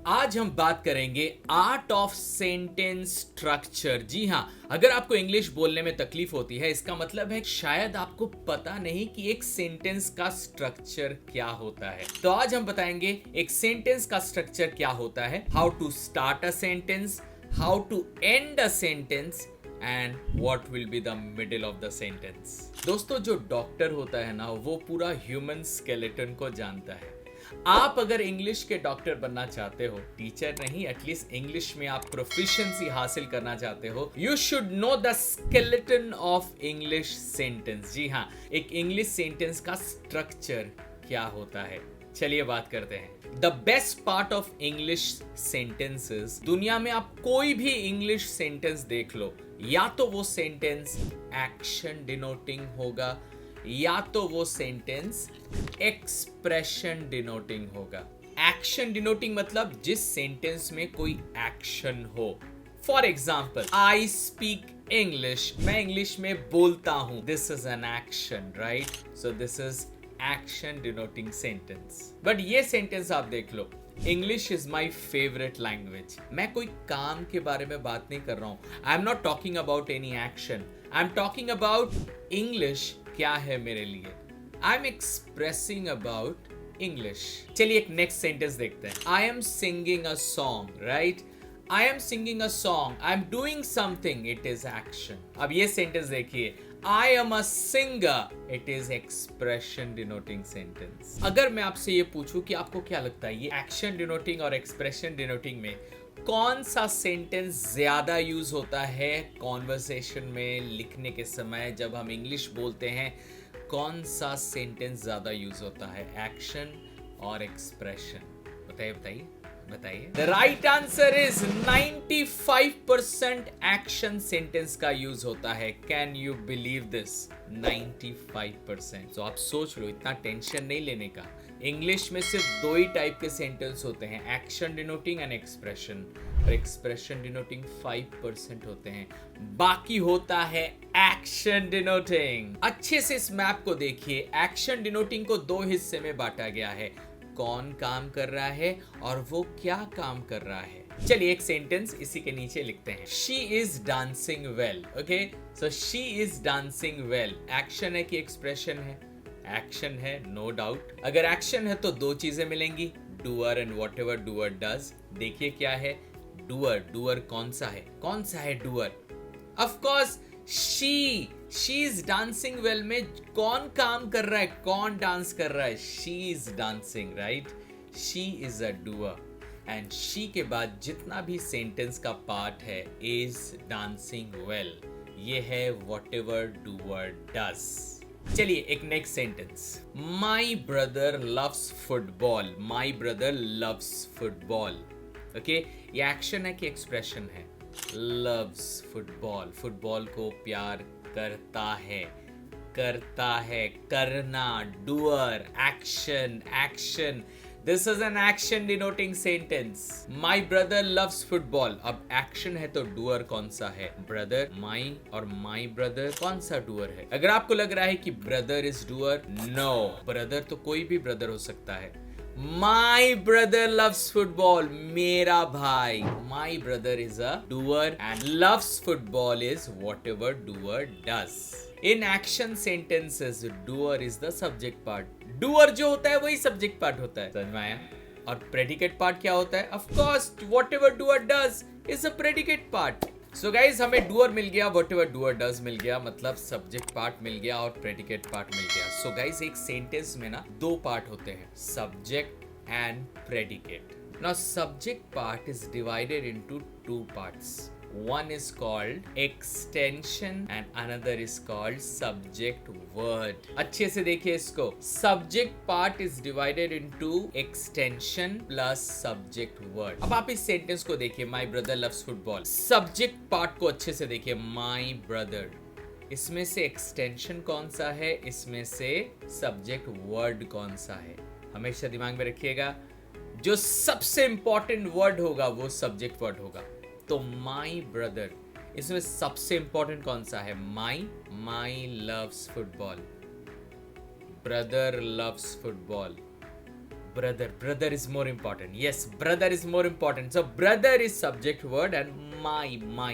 आज हम बात करेंगे आर्ट ऑफ सेंटेंस स्ट्रक्चर। जी हाँ, अगर आपको इंग्लिश बोलने में तकलीफ होती है, इसका मतलब है शायद आपको पता नहीं कि एक सेंटेंस का स्ट्रक्चर क्या होता है। तो आज हम बताएंगे एक सेंटेंस का स्ट्रक्चर क्या होता है, how to start a sentence, how to end a sentence and what will be the middle of the sentence. दोस्तों, जो डॉक्टर होता है ना, वो पूरा ह्यूमन स्केलेटन को जानता है। आप अगर इंग्लिश के डॉक्टर बनना चाहते हो, टीचर नहीं, एटलीस्ट इंग्लिश में आप प्रोफिशिएंसी हासिल करना चाहते हो, you should know the skeleton of English sentence. जी हाँ, एक इंग्लिश सेंटेंस का स्ट्रक्चर क्या होता है, चलिए बात करते हैं। The best part of English sentences, दुनिया में आप कोई भी इंग्लिश सेंटेंस देख लो, या तो वो सेंटेंस एक्शन डिनोटिंग होगा, या तो वो सेंटेंस एक्सप्रेशन डिनोटिंग होगा। एक्शन डिनोटिंग मतलब जिस सेंटेंस में कोई एक्शन हो। For example, I speak English, मैं इंग्लिश में बोलता हूं, this is an action, right? So this is action denoting sentence. But ये सेंटेंस आप देख लो, English is my favourite language. मैं कोई काम के बारे में बात नहीं कर रहा हूं। I am not talking about any action, I am talking about English क्या है मेरे लिए। I am expressing about English. चलिए एक नेक्स्ट सेंटेंस देखते हैं। I am singing a song, right? I am singing a song, I am doing something, it is action. अब ये सेंटेंस देखिए, I am a singer, it is expression denoting sentence. अगर मैं आपसे ये पूछूं कि आपको क्या लगता है, ये एक्शन डिनोटिंग और एक्सप्रेशन डिनोटिंग में कौन सा सेंटेंस ज्यादा यूज होता है कॉन्वर्सेशन में, लिखने के समय जब हम इंग्लिश बोलते हैं, कौन सा सेंटेंस ज्यादा यूज होता है, एक्शन और एक्सप्रेशन? बताइए बताइए बताइए। The right answer is 95% action sentence का यूज होता है। Can you believe this? 95%। तो आप सोच लो, इतना टेंशन नहीं लेने का। इंग्लिश में सिर्फ दो ही टाइप के सेंटेंस होते हैं, एक्शन डिनोटिंग एंड एक्सप्रेशन। और एक्सप्रेशन डिनोटिंग 5% होते हैं, बाकी होता है एक्शन डिनोटिंग। अच्छे से इस मैप को देखिए, एक्शन डिनोटिंग को दो हिस्से में बांटा गया है, कौन काम कर रहा है और वो क्या काम कर रहा है। चलिए एक सेंटेंस इसी के नीचे लिखते हैं। She is dancing well. Okay, so she is dancing well, action है कि एक्सप्रेशन है? एक्शन है, नो डाउट। अगर एक्शन है तो दो चीजें मिलेंगी, doer and what ever doer does. देखिए क्या है डूअर। डूअर कौन सा है? कौन सा है doer? Of course she is dancing well में कौन काम कर रहा है, कौन डांस कर रहा है? She is dancing, right? She is a doer. And she के बाद जितना भी सेंटेंस का पार्ट है, इज डांसिंग वेल, ये है व्हाट एवर डूअर डज। चलिए एक next sentence. My brother loves football. My brother loves football. Okay, ये एक्शन है कि एक्सप्रेशन है? लव्स फुटबॉल, फुटबॉल को प्यार करता है, करता है, करना, doer, action, action. This is an action denoting sentence. My brother loves football. अब एक्शन है तो डूअर कौन सा है? ब्रदर, माई और माई ब्रदर, कौन सा डूअर है? अगर आपको लग रहा है कि brother is doer, no, brother तो कोई भी ब्रदर हो सकता है। My brother loves football, मेरा भाई। My brother is a doer and loves football is whatever doer does. In action sentences, doer is the subject part. Doer जो होता है वही subject part होता है, समझ में आया? और predicate part क्या होता है? Of course, whatever doer does is a predicate part. So guys, हमें डूअर मिल गया, whatever doer does मिल गया, मतलब सब्जेक्ट पार्ट मिल गया और प्रेडिकेट पार्ट मिल गया। So guys, एक सेंटेंस में ना दो पार्ट होते हैं, subject and predicate. Now subject part is divided into two parts. One is called extension and another is called subject word. अच्छे से देखिए इसको। Subject part is divided into extension plus subject word. अब आप इस sentence को देखिए, My brother loves football. Subject part को अच्छे से देखिए, My brother. इसमें से एक्सटेंशन कौन सा है, इसमें से सब्जेक्ट वर्ड कौन सा है? हमेशा दिमाग में रखिएगा, जो सबसे इंपॉर्टेंट वर्ड होगा वो सब्जेक्ट वर्ड होगा। तो माई ब्रदर, इसमें सबसे इंपॉर्टेंट कौन सा है? My loves football, brother loves football, brother. Brother is more important. Yes, brother is more important. So brother is subject word and my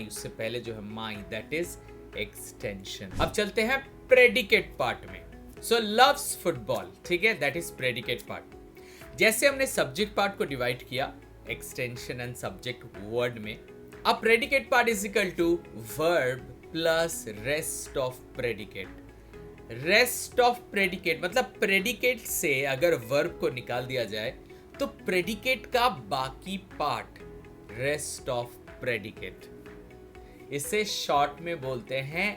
उससे पहले जो है my, that is extension. अब चलते हैं predicate part में. So loves football, ठीक है, that is predicate part. जैसे हमने subject part को divide किया extension and subject word में, अब predicate part is equal to verb plus rest of predicate. Rest of predicate मतलब प्रेडिकेट से अगर वर्ब को निकाल दिया जाए तो प्रेडिकेट का बाकी पार्ट रेस्ट ऑफ प्रेडिकेट, इसे शॉर्ट में बोलते हैं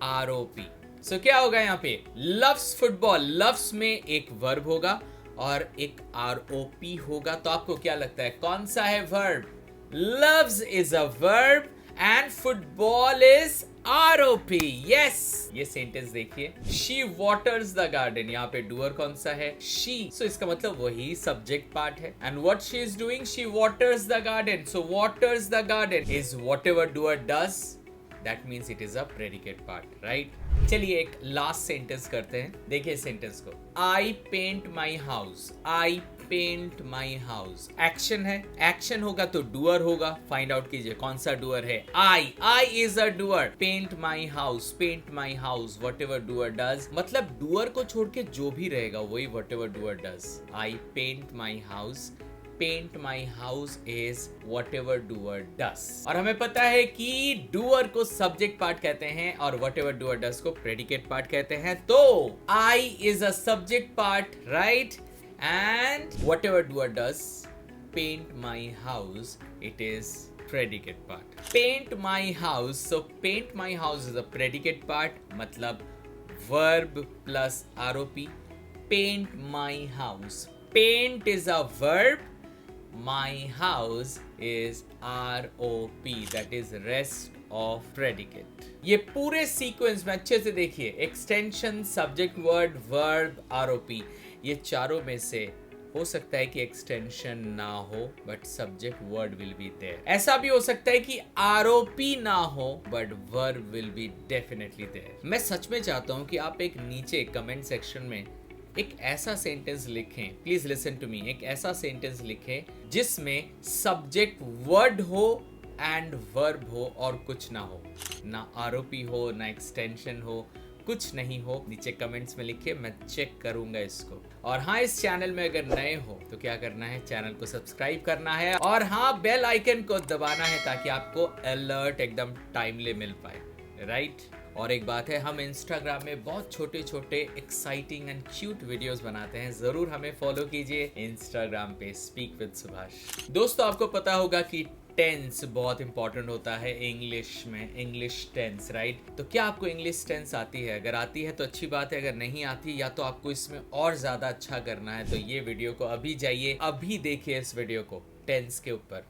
ROP. सो क्या होगा यहाँ पे? लव्स फुटबॉल, लव्स में एक वर्ब होगा और एक ROP होगा. तो आपको क्या लगता है कौन सा है verb? Loves is a verb and football is ROP. Yes, ये सेंटेंस देखिए. She waters the garden. यहाँ पे doer कौन सा है? She. So इसका मतलब वही सब्जेक्ट पार्ट है. And what she is doing? She waters the garden. So waters the garden is whatever doer does. That means it is a predicate part, right? चलिए एक लास्ट सेंटेंस करते हैं. देखिए sentence को. I paint my house. I paint my house. Action है. Action होगा तो doer होगा. फाइंड आउट कीजिए कौन सा डूअर है. I is a doer. Paint my house. Paint my house. Whatever doer does. मतलब डूअर को छोड़ के जो भी रहेगा वही whatever doer does. I paint my house. Paint my house is whatever doer does. और हमें पता है कि doer को subject part कहते हैं और whatever doer does को predicate part कहते हैं. तो I is a subject part, right? And whatever doer does, paint my house, it is predicate part. Paint my house. So paint my house is a predicate part. मतलब verb plus ROP. Paint my house. Paint is a verb. My house is ROP, that is rest of predicate. ये पूरे sequence में अच्छे से देखिए. Extension, subject word, verb, ROP. ये चारों में से हो सकता है कि एक्सटेंशन ना हो but subject word will be there. ऐसा भी हो सकता है कि ROP ना हो but verb will be definitely there. मैं सच में चाहता हूं कि आप एक नीचे कमेंट सेक्शन में एक ऐसा सेंटेंस लिखें. Please listen to me. एक ऐसा सेंटेंस लिखें जिसमें सब्जेक्ट वर्ड हो एंड वर्ब हो और कुछ ना हो, ना ROP हो, ना एक्सटेंशन हो, कुछ नहीं हो. नीचे कमेंट्स में लिखिए, मैं चेक करूंगा इसको. और हाँ, इस चैनल में अगर नए हो तो क्या करना है, चैनल को सब्सक्राइब करना है और हाँ, बेल आइकन को दबाना है ताकि आपको अलर्ट एकदम टाइमली मिल पाए, राइट? और एक बात है, हम इंस्टाग्राम में बहुत छोटे छोटे एक्साइटिंग एंड क्यूट वीडियोस बनाते हैं. जरूर हमें फॉलो कीजिए इंस्टाग्राम पे, स्पीक विद सुभाष. दोस्तों, आपको पता होगा कि टेंस बहुत इंपॉर्टेंट होता है इंग्लिश में. English tense, right? तो क्या आपको इंग्लिश टेंस आती है? अगर आती है तो अच्छी बात है. अगर नहीं आती या तो आपको इसमें और ज्यादा अच्छा करना है तो ये वीडियो को अभी जाइए, अभी देखिए इस वीडियो को टेंस के ऊपर.